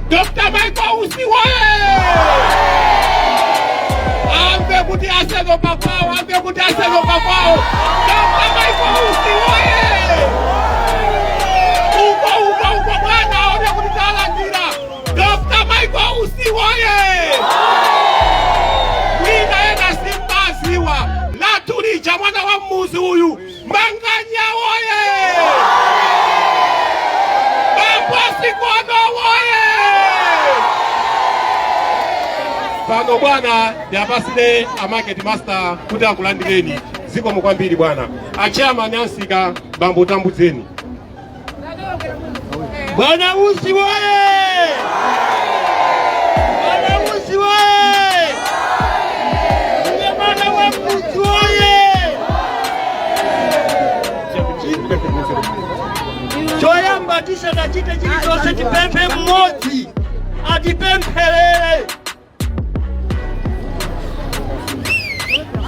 Dr. Michael Usiwaye! Ambe kuti asego pakwao, ambe kuti asego pakwao. Dr. Michael Usiwaye! Uko bwana aone kuti talandira. Dr. Michael Usiwaye! Wina ena simbaziwa. Latulija mwana wa mmuzi huyu. Manganya woye! Pano bwana ya basile a market master kuti akulandireni ziko mukwambiri bwana achama nyansika bambo tambuzeni bwana Usiwaye bwana Usiwaye bwana wa Usiwaye choyamba tisha na chite chili chose tipempe mmodzi atipempelele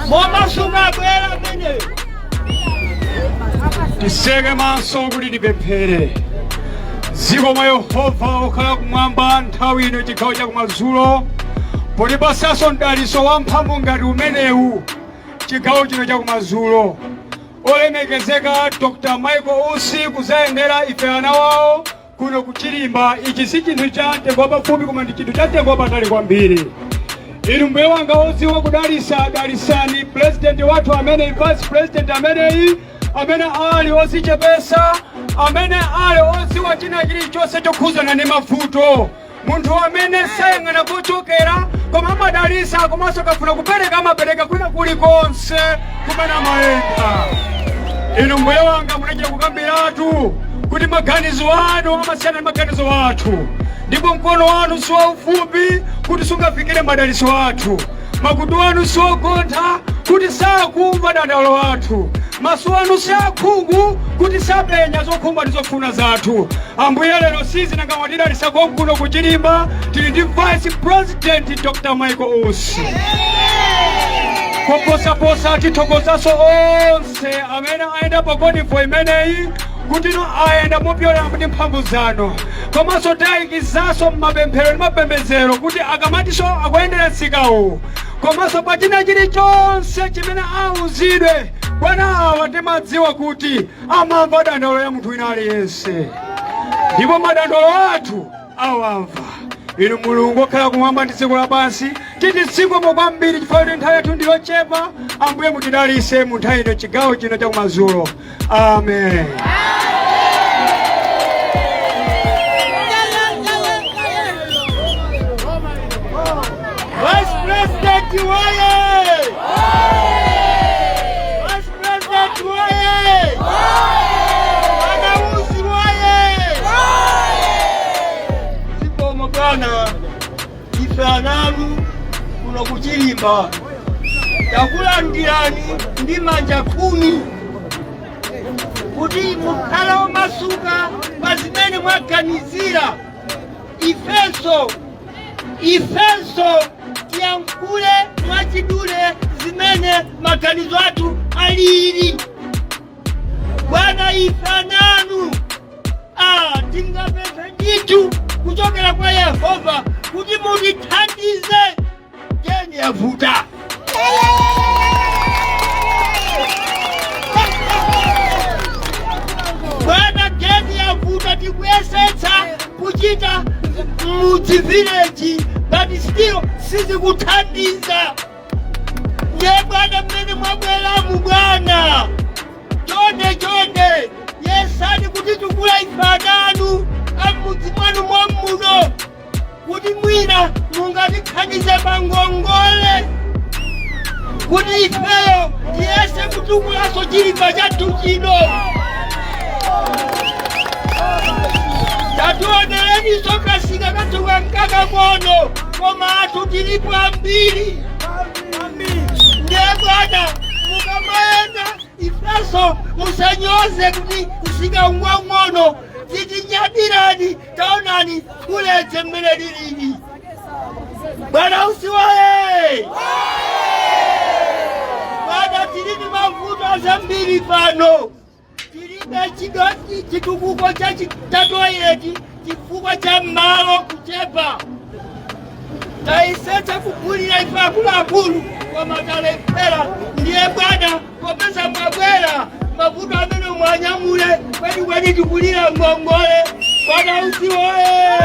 Mama sunga bwera mwenye tisege maso kuti tipemphere ziko mwa Yehova okhala kumwamba nthawi ino chikhawo cha kumadzulo poti pasaso mdaliso wamphamvu ngati umenewu chikhawo chino cha kumadzulo olemekezeka Dr. Michael Usi kuzayendera ife ana wawo kuno kuchilimba ichi si chinthu cha mtengo wapafupi koma ndi chinthu cha mtengo wapatali kwambiri. Inu mbuye wanga odziwa kudalisani president wathu amene vice president amene ali ozichepesa amene ali odziwa china chilichonse chokhuzana ndi mavuto munthu amene sayang'ana kuchokera koma amadalisa komanso kafuna kupereka amapereka kwina kulikonse kumene amayenda. Inu mbuye wanga munachita kukambiratu kuti maganizo anu amasiyana ndi maganizo athu ndipo mkono wanu si waufupi kuti sungafikire madaliso athu makutu anu si ogontha kuti sakumva dandaulo athu maso anu si akhungu kuti sapenya zokhumba ndi zofuna zathu. Ambuye lero sizinanga mwatidalisa konkuno kuchilimba tili ndi vice president Dr. Michael Usi koposaposa tithokozaso onse amene ayenda pagonifo imeneyi kuti no ayenda mopyola ndi mphamvu zanu komanso tayikizaso mmapemphero ndi mapembedzero kuti akamatiso akuyendera nsikawo komanso pachina chilichonse chimene auzidwe bwana awa timadziwa kuti amamva dandaulo ya munthu wina aliyense ndipo madandaulo athu awamva. Inu Mulungu okhala kumwamba ndi dziko lapansi titi zikomo kwambiri chifukwa kuti nthawi yathu ndi yochepa. Ambuye mutidalise mu nthawi ino chigawo chino cha kumadzulo. Amen. Vice President Usiwaye! Vice President Usiwaye! Bwana Usiwaye! Zikomo bwana ife anamu kuno kuchilimba takulandirani ndi manja khumi kuti mukhale omasuka pa zimene mwaganizira ifenso tiyankhule mwachidule zimene maganizo athu alili. Bwana ife ananu tingapemphe ndithu kuchokera kwa Yehova kuti mutithandize geni yavuta. Bwana geni yavuta tikuyesetsa kuchita muchivileji but still sizikuthandiza. Ndiye Bwana bwana mmene mwabweramu bwana chonde yesani kuti tukula ifananu amudzi mwanu mwamuno kuti mwina mungatikhandize pangongole kuti ifeyo tiyese kutukulaso chilimba chathu chino. Tationereniso kasika katuka nkaka mono koma athu tilipo ambiri. Ndiye bwana mukamayenda ifeso musanyoze kuti nsika ung'ono titinyadirani taonani kulete mmene lilili. Bwana usiwaye bwana tilini mavuto azambiri pano. Tilibe chitukuko cha toileti chifukwa cha malo kuchepa. Taiseta kugulira ife akuluakulu koma talepera. Ndiye bwana popeza mwabwera mavuto amene mwanyamule kweni tikulira ngongole. Bwana usiwoye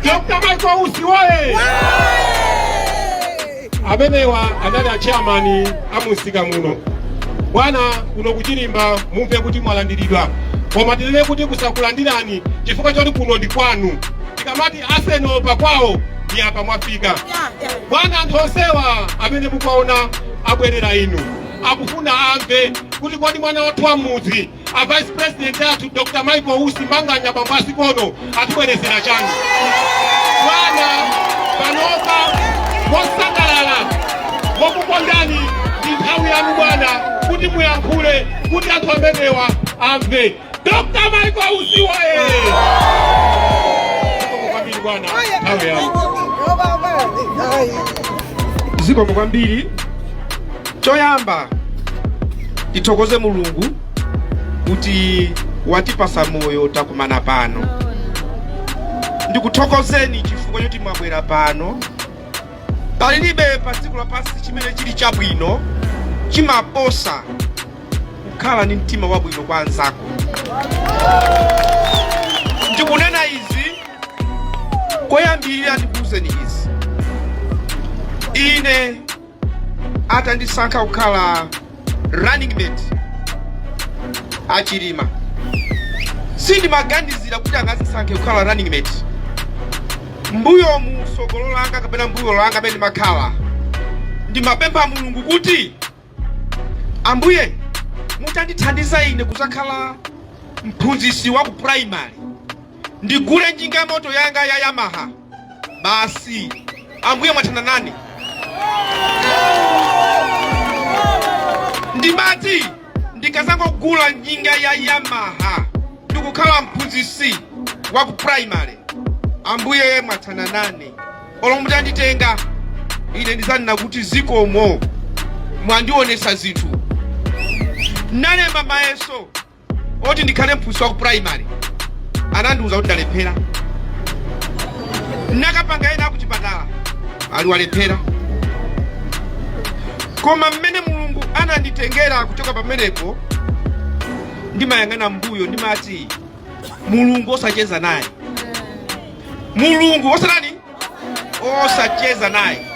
Dr. Michael usiwoye amenewa anali achairman amusika muno. Bwana kuno kuchilimba mumve kuti mwalandiridwa koma tilele kuti kusakulandirani chifukwa choti kuno ndi kwanu. Tikamati Arsenal pakwawo ni apa mwafika. Bwana anthu onsewa amene mukuwaona abwerera inu akufuna amve kuti kodi mwana wathu wa mudzi a vice president athu Dr. Michael Usimanganya Bambasi kono atibwerezera chani. Bwana panopa mosangalala mokukondani ndi nthawi yanu bwana kuti muyankhule kuti anthu amenewa amve. Dr. Michael usiwoye kwambiri bwana nthawi yanu. Zikomo kwambiri. Choyamba tithokoze Mulungu kuti watipasa moyo takumana pano. Ndikuthokozeni chifukwa choti mwabwera pano. Palilibe pa dziko lapansi chimene chili chabwino chimaposa kukhala ndi mtima wabwino kwa anzako. Ndikunena izi koyambirira ndikuwuzeni izi. Ine atandisankha kukhala running mate achilima sindimaganizira kuti angazisankhe kukhala running mate. Mbuyo musogolo langa kapena mbuyo langa amene ndimakhala ndimapempha Mulungu kuti Ambuye mutandithandiza ine kuzakhala mphunzitsi wa ku primary ndigule njinga moto yanga ya Yamaha. Basi Ambuye mwathana nane. Ndimati ndikazangogula njinga ya Yamaha ndikukhala mphunzitsi wa ku primary Ambuye mwathana nane. Olo mutanditenga ine ndizanena kuti zikomo mwandionesa zinthu. Nalemba mayeso oti ndikhale mphunzitsi wa ku primary anandiuza kuti ndalephera. Nakapanga ena kuchipatala ali walephera. Koma mmene Mulungu ananditengera kuchoka pamenepo ndimayang'ana mbuyo ndimati Mulungu osacheza naye. Mulungu osanani osacheza naye.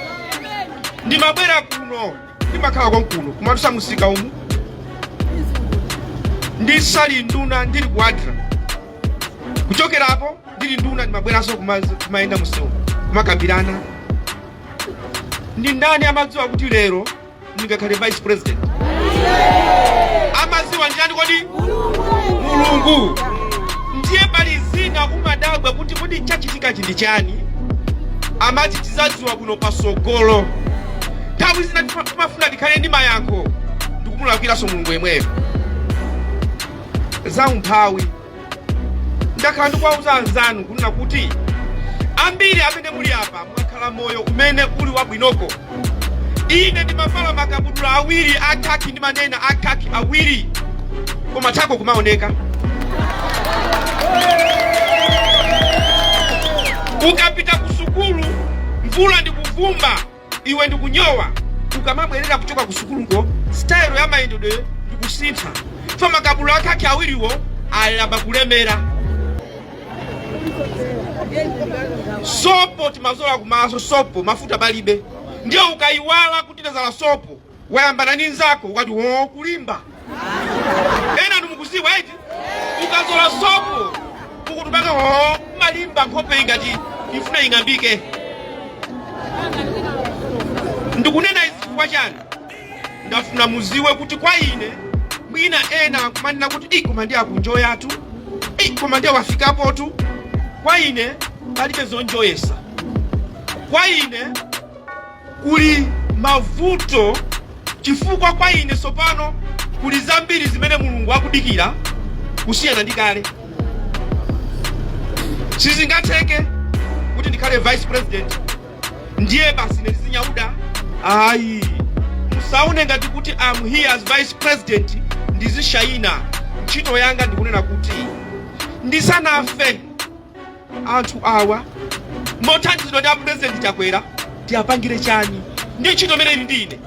Ndimabwera kuno ndimakhala konkuno kumatusa musika umu ndisali nduna ndili kuadra. Kuchokerapo ndili nduna ndimabweranso kumayenda musewu kumakambirana. Ndi ndani amadziwa kuti lero ndingakhale vice president? Amadziwa ndani kodi? Mulungu. Ndiye pali zina kumadabwa kuti kodi chachitika chindi chani amati tizadziwa kuno pasogolo. Nthawi zina timafuna tikhale ndi mayankho ndikumulakiranso Mulungu yemweyo. Za umphawi ndakhala ndikuwauza anzanu kunena kuti ambiri amene muli apa mwakhala moyo umene uli wabwinoko. Ine ndimavala makabudula awiri akhaki ndi manena akhaki awiri koma thako kumaoneka. Ukapita ku sukulu mvula ndikuvumba iwe ndikunyowa. Ukamabwerera kuchoka ku sukuluko style ya mayendedwe ndikusintha. Fa makabudula akhaki awiriwo alaba kulemera. So sopo timazola kumaso sopo mafuta balibe ndio ukaiwala kuti tazala sopo wayambana ndi nzako ukati kulimba ena ndumukuziwa iti ukazola sopo ukutupaka malimba nkhope ingati ifuna ing'ambike. Ndikunena izi chifukwa chani ndafuna muziwe kuti kwa ine mwina ena kumanena kuti koma ndi akunjoya atu koma ndi wafikapo tu. Kwa ine palibe zonjoyesa. Kwa ine kuli mavuto chifukwa kwa ine sopano kuli zambiri zimene Mulungu akudikira kusiyana ndi kale. Sizingatheke kuti ndikhale vice president ndiye basi ndizinyauda. Ayi, musaone ngati kuti I'm here as vice president ndizishayina. Ntchito yanga ndikunena kuti ndisanafe anthu awa mothandizidwa ndi president Chakwera tiyapangire chani ndi ntchito imene ndine.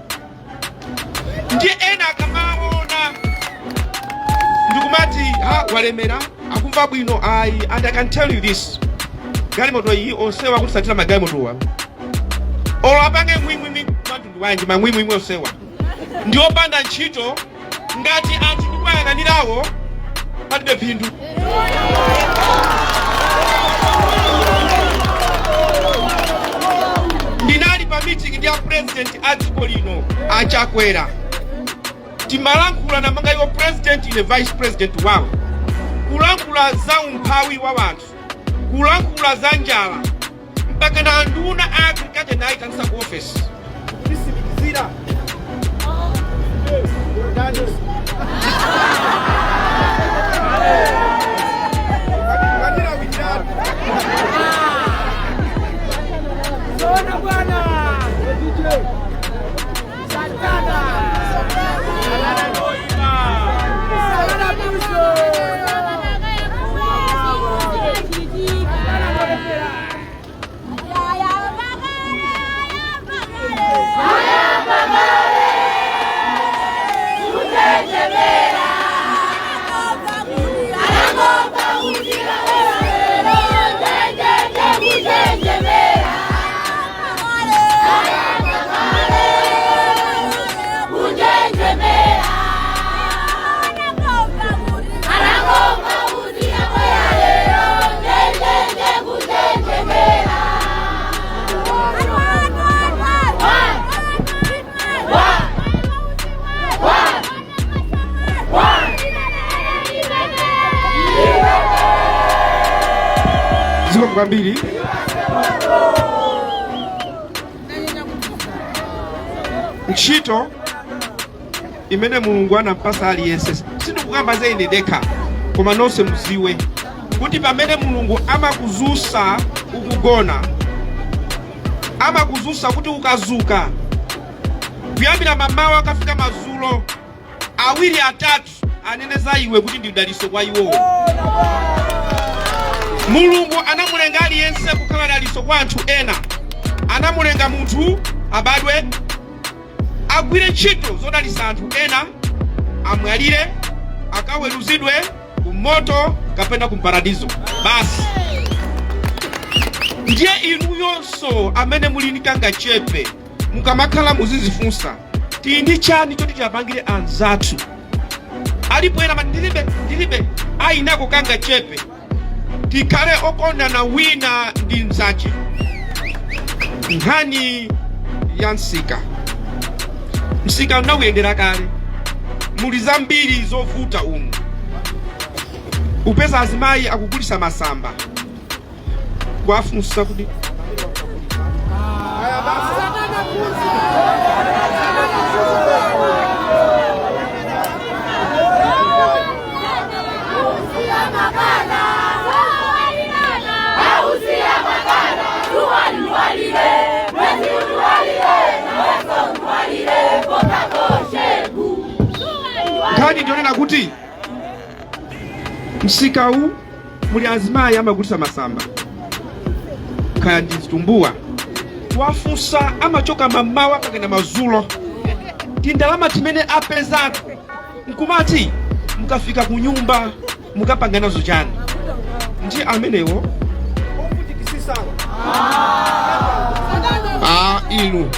Ndiye ena akamaona ndikumati walemera akumva bwino. Ayi, and I can tell you this, galimoto iyi onsewa kuti satira magalimotowa olapange mwimwimi matundu wanji mamwimwimwe onsewa ndiopanda ntchito ngati anthu ndikumayang'anirawo palibe phindu. Ndinali pa meeting ndi a president a dziko lino a Chakwera timalankhula namanga iwo president ine vice president wawo kulankhula za umphawi wa wanthu, kulankhula za njala mpaka na nduna agriculture naitanisa ku office tisimikizira mbili. Ntchito imene Mulungu anampasa aliyense sindikukamba za ine dekha koma nonse muziwe kuti pamene Mulungu amakuzusa ukugona, amakuzusa kuti ukazuka kuyambira mamawa akafika mazulo awiri atatu anene za iwe kuti ndi daliso kwa iwo. Mulungu anamulenga aliyense kukhala daliso kwa anthu ena. Anamulenga munthu abadwe agwire ntchito zodalisa anthu ena, amwalire, akaweruzidwe kumoto kapena kumparadizo. Basi ndiye inuyonso amene muli ndi kangachepe mukamakhala muzizifunsa tindi chani choti chapangire anzathu. Alipo ena ndilibe ayinako kangachepe tikhale okondana wina ndi mzache. Nkhani ya msika unawuyendera kale, muli zambiri zovuta umu. Upeza azimayi akugulisa masamba kwafunsa kuti kadi ndionena kuti msika huu muli azimayi amagulisa masamba kaya ndizitumbuwa wafunsa amachoka mamawa pakena mazulo tindalama timene apezatu nkumati mukafika kunyumba mukapangana zochani. Ndi amenewo ovutikisisa inu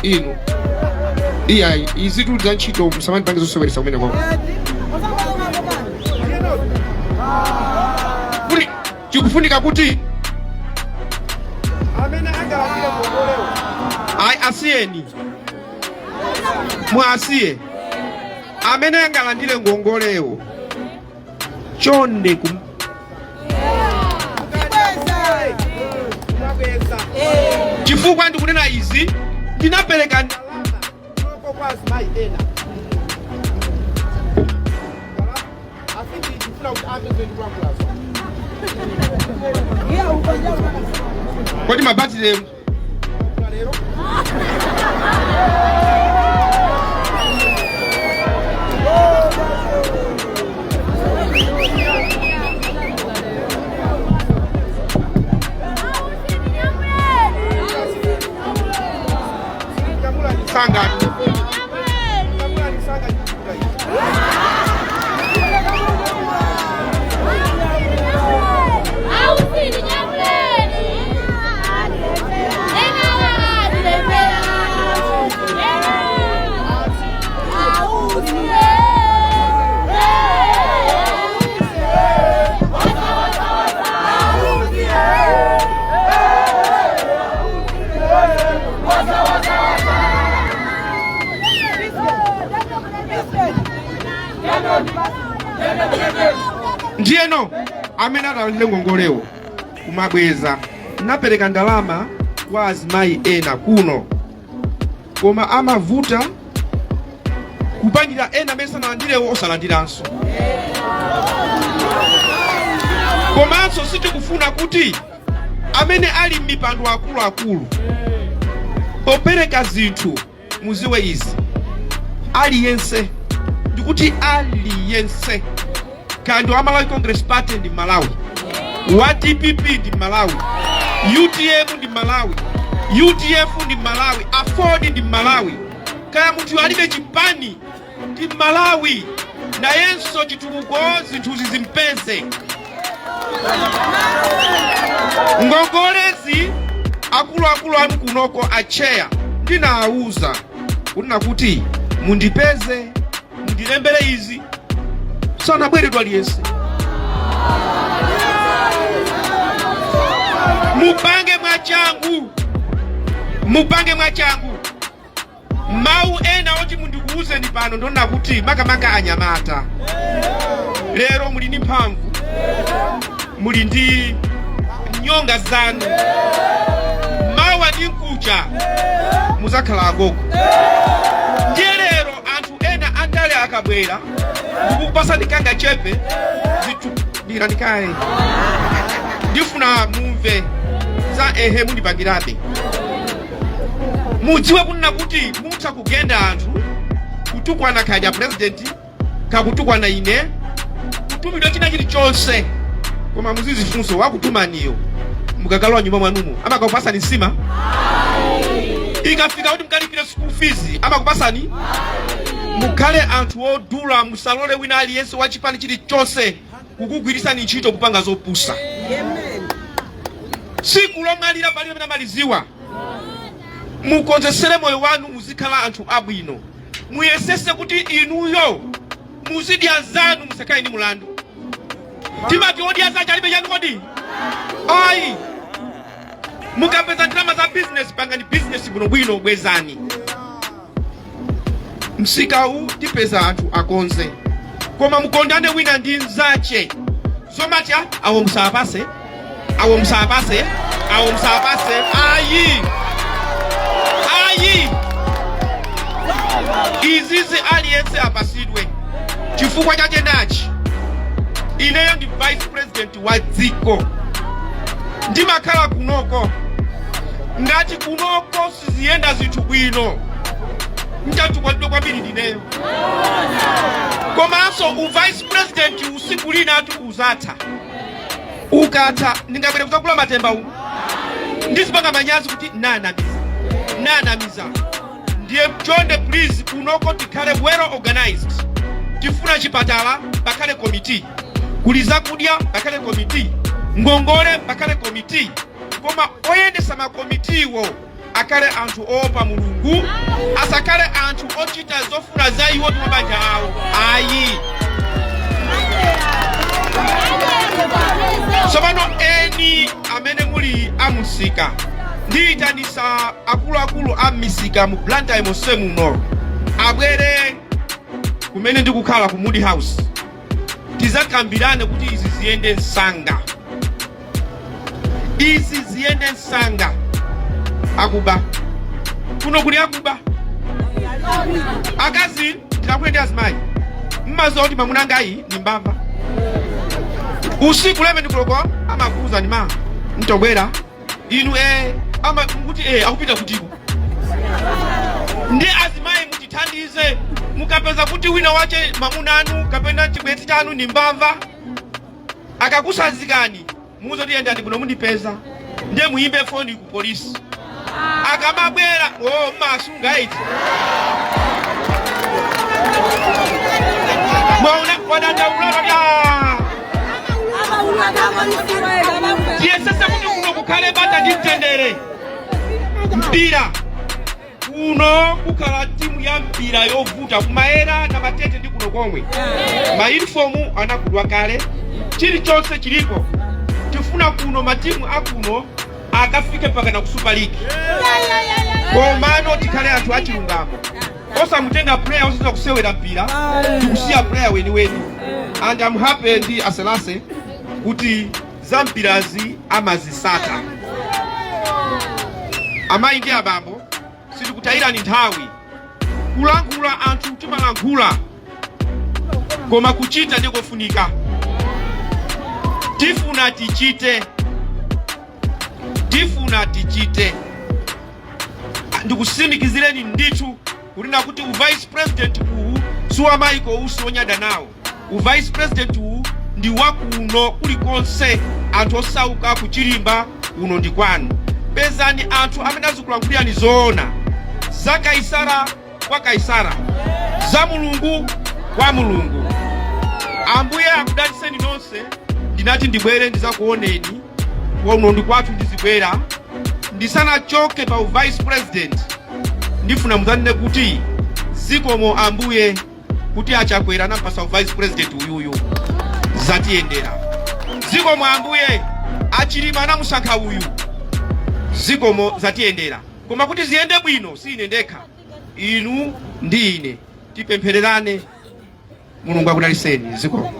iyayi izitu za ntchito musamani pange zosoweresa kumene kwako kuti chikufunika kuti amene angalandire ngongolewo ayi asiyeni mwasiye amene angalandire ngongolewo chonde chifukwa ndikunena izi ndinapereka ndalama kwa azimayi ena. I think ndifuna kuti apeze ndikulankhulazo. kodi mabatire Lero sangati ndiyeno amene atalandire ngongolewo kumabweza napereka ndalama kwa azimayi ena kuno koma amavuta kupangira ena amene sanalandirewo osalandiranso komanso sitikufuna kuti amene ali m'mipando akuluakulu popereka zinthu muziwe izi aliyense ndikuti aliyense kandi wa Malawi Congress Party ndi Malawi, wa DPP ndi Malawi, UTM ndi Malawi, UDF ndi Malawi, Afford ndi Malawi, kaya munthu alibe chipani ndi Malawi, nayenso chituluko zinthuzi zimpeze. Ngongolezi akuluakulu anu kunoko acheya ndinawuza kuti mundipeze mundilembere izi sana bweredwa aliyense mupange mwachangu mau ena oti mundikuuze ni pano ndona kuti makamaka anyamata lero muli ndi mphamvu muli ndi nyonga zanu mawa ndi nkucha muzakhala agogo ndiye lero anthu ena andale akabwera ndikupasa ndikanga chepe zitundira ndikaye ndifuna mumve za ehe mundipangirabe mudziwe kunena kuti mutha kugenda anthu kutukwana khaja president kakutukwana ine kutumidwa china chilichonse koma muzizifunso wakutumaniyo mukakalowa nyumba mwanumo amakupasani nsima ikafika kuti mkalipire school fees amakupasani mukhale anthu odula musalole wina aliyense wa chipani chilichonse kukugwirisani ntchito kupanga zopusa siku lomaliza palibe pena maliziwa mukonzesere moyo wanu muzikhala anthu abwino muyesese kuti inuyo muzidya zanu musakaye ndi mulandu timati odya zacha alibe chanu kodi ayi mukapeza ndalama za business pangani business bwinobwino bwezani msikawu tipeza anthu akonze koma mukondane wina ndi nzache somati awo musapase ayi izizi aliyense apasidwe chifukwa chache nachi ineyo ndi vice president wa dziko ndimakhala kunoko ngati kunoko siziyenda zinthu bwino mchatukwadwa kwambiri ndineyo komanso vice president usiku linatu uzatha ukatha ndingabwere kuzakula matemba umu ndizipanga manyazi kuti nanamiza ndiye chonde please kunoko tikhale well organized tifuna chipatala pakhale committee kuliza kudya pakhale committee ngongole pakhale committee koma oyendesa makomitiwo akale anthu opa mulungu, asakale anthu ochita zofuna za iwo ndi mabanja awo. Ayi. Tsopano eni amene muli amusika ndiyitanisa akuluakulu a misika mu Blantyre monse muno abwere kumene ndikukhala ku Moody House, tizakambirane kuti izi ziyende msanga. Izi ziyende msanga. Akuba kuno kuli akuba akazi tikakwende azimayi mmazo kuti mamuna ngayi ni mbamba usiku leme ndikuloko amakuza ni ma ntobwera inu ama kuti akupita kutiko ndi azimayi mutithandize mukapeza kuti wina wache mamuna anu kapena chibwezi chanu ni mbamba akakusazikani muzo tiyendani kuno mundipeza ndiye muimbe foni ku polisi akamabwera masunga iti mwaona wadandaulaka tiyesese kuti kuno kukhale bata ndi mtendere. Mpira kuno kukhala timu ya mpira yovuta kumayera na matete ndi kuno komwe maunifomu anakudwa kale chilichonse chilipo. Tifuna kuno matimu akuno akafike mpaka na ku Super League. Komano tikhale anthu achilungamo. Osamutenga player osisa kusewera mpira, tikusiya player weni. And I'm happy ndi aselase kuti za mpirazi amazisata. Amayi ndi abambo sitikutayira ni nthawi. Kulangula anthu timalangula koma kuchita ndikofunika. Tifuna tichite. Ndikusimikizireni ndithu kulina kuti vice president uwu suwa maiko usi onyada nawo. Vice president uwu ndi wakuno kulikonse anthu osauka kuchilimba uno ndi kwanu. Pezani anthu amene azikulankhulirani zoona za Kaisara kwa Kaisara, za Mulungu kwa Mulungu. Ambuye akudaliseni nonse. Ndinati ndibwere ndizakuoneni uno ndi kwathu ndizibwera. Ndisana choke pa vice president ndifuna muzanene kuti zikomo Ambuye kuti achakwera nampasa vice president uyuyu zatiyendera. Zikomo Ambuye achilima namusankha uyu zikomo zatiyendera. Koma kuti ziyende bwino si ine ndekha, inu ndi ine tipemphererane. Mulungu akudaliseni. Zikomo.